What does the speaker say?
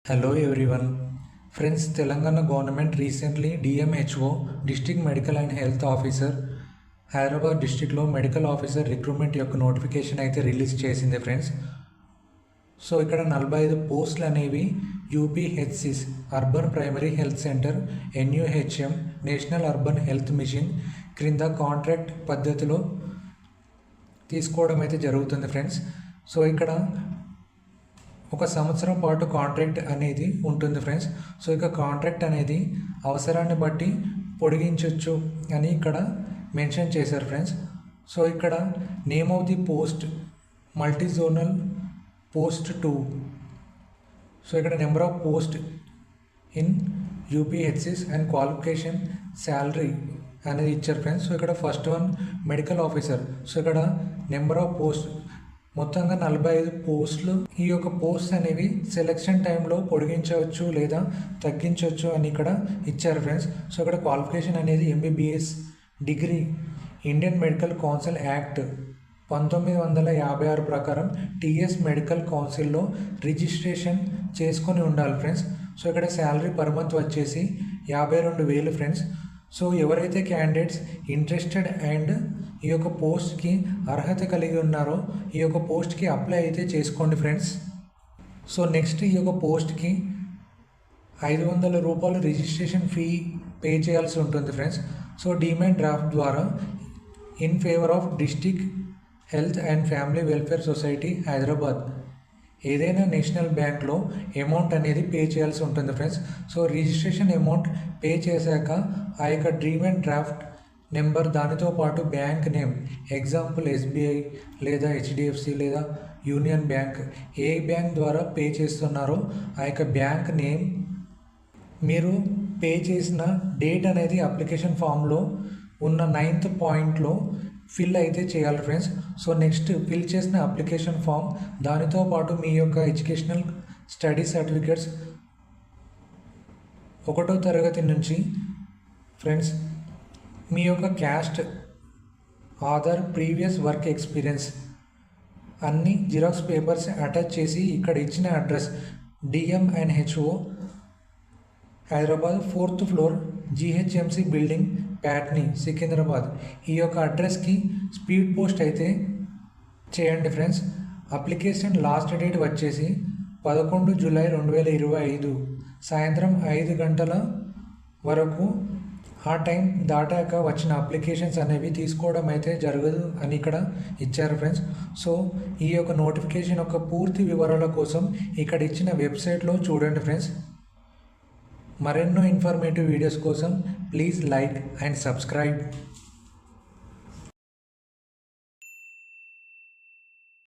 Hello everyone. Friends, Telangana government recently DMHO District Medical and Health Officer Hyderabad డిస్ట్రిక్ట్లో medical officer recruitment యొక్క notification అయితే release చేసింది friends. So ఇక్కడ 45 పోస్టులు అనేవి UPHCs urban primary health centre NUHM national urban health mission క్రింద contract పద్ధతిలో తీసుకోవడం అయితే జరుగుతుంది ఫ్రెండ్స్. సో ఇక్కడ ఒక సంవత్సరం పాటు కాంట్రాక్ట్ అనేది ఉంటుంది ఫ్రెండ్స్. సో ఇక కాంట్రాక్ట్ అనేది అవసరాన్ని బట్టి పొడిగించవచ్చు అని ఇక్కడ మెన్షన్ చేశారు ఫ్రెండ్స్. సో ఇక్కడ name of the post multi zonal post 2. So ఇక్కడ number of post in UPHCs and qualification salary అనేది ఇచ్చారు ఫ్రెండ్స్. సో ఇక్కడ first one medical officer. So ఇక్కడ నెంబర్ ఆఫ్ పోస్ట్ మొత్తంగా 45 పోస్టులు. ఈ యొక్క పోస్ట్ అనేవి సెలెక్షన్ టైంలో పొడిగించవచ్చు లేదా తగ్గించవచ్చు అని ఇక్కడ ఇచ్చారు ఫ్రెండ్స్. సో ఇక్కడ క్వాలిఫికేషన్ అనేది MBBS degree Indian medical council act 1956 ప్రకారం టీఎస్ మెడికల్ కౌన్సిల్లో రిజిస్ట్రేషన్ చేసుకొని ఉండాలి ఫ్రెండ్స్. సో ఇక్కడ శాలరీ పర్ మంత్ వచ్చేసి 52,000 ఫ్రెండ్స్. సో ఎవరైతే క్యాండిడేట్స్ ఇంట్రెస్టెడ్ అండ్ ఈ యొక్క పోస్ట్కి అర్హత కలిగి ఉన్నారో ఈ యొక్క పోస్ట్కి అప్లై అయితే చేసుకోండి ఫ్రెండ్స్. సో నెక్స్ట్ ఈ యొక్క పోస్ట్కి 500 రూపాయలు రిజిస్ట్రేషన్ ఫీ పే చేయాల్సి ఉంటుంది ఫ్రెండ్స్. సో డిమాండ్ డ్రాఫ్ట్ ద్వారా in favour of district health and family welfare society Hyderabad ఏదైనా నేషనల్ బ్యాంక్లో అమౌంట్ అనేది పే చేయాల్సి ఉంటుంది friends. So registration amount pay చేశాక ఆ యొక్క డిమాండ్ డ్రాఫ్ట్ నెంబర్ దానితో పాటు బ్యాంక్ నేమ్, ఎగ్జాంపుల్ ఎస్బీఐ లేదా హెచ్డిఎఫ్సి లేదా యూనియన్ బ్యాంక్, ఏ బ్యాంక్ ద్వారా పే చేస్తున్నారో ఆ యొక్క బ్యాంక్ నేమ్, మీరు పే చేసిన డేట్ అనేది అప్లికేషన్ ఫామ్లో ఉన్న 9th పాయింట్లో ఫిల్ అయితే చేయాలి ఫ్రెండ్స్. సో నెక్స్ట్ ఫిల్ చేసిన అప్లికేషన్ ఫామ్ దానితో పాటు మీ యొక్క ఎడ్యుకేషనల్ స్టడీ సర్టిఫికేట్స్ 1వ తరగతి నుంచి ఫ్రెండ్స్, మీ యొక్క caste, Aadhaar, previous work experience అన్ని జిరాక్స్ పేపర్స్ అటాచ్ చేసి ఇక్కడ ఇచ్చిన address DM&HO Hyderabad 4th floor GHMC building Patny Secunderabad ఈ యొక్క అడ్రస్కి స్పీడ్ పోస్ట్ అయితే చేయండి ఫ్రెండ్స్. అప్లికేషన్ లాస్ట్ డేట్ వచ్చేసి 11 జూలై 2025 సాయంత్రం 5 గంటల వరకు. ఆ టైం దాటాక వచ్చిన అప్లికేషన్స్ అనేవి తీసుకోవడం అయితే జరగదు అని ఇక్కడ ఇచ్చారు ఫ్రెండ్స్. సో ఈ యొక్క నోటిఫికేషన్ యొక్క పూర్తి వివరాల కోసం ఇక్కడ ఇచ్చిన వెబ్సైట్లో చూడండి ఫ్రెండ్స్. మరెన్నో ఇన్ఫర్మేటివ్ వీడియోస్ కోసం ప్లీజ్ లైక్ అండ్ సబ్స్క్రైబ్.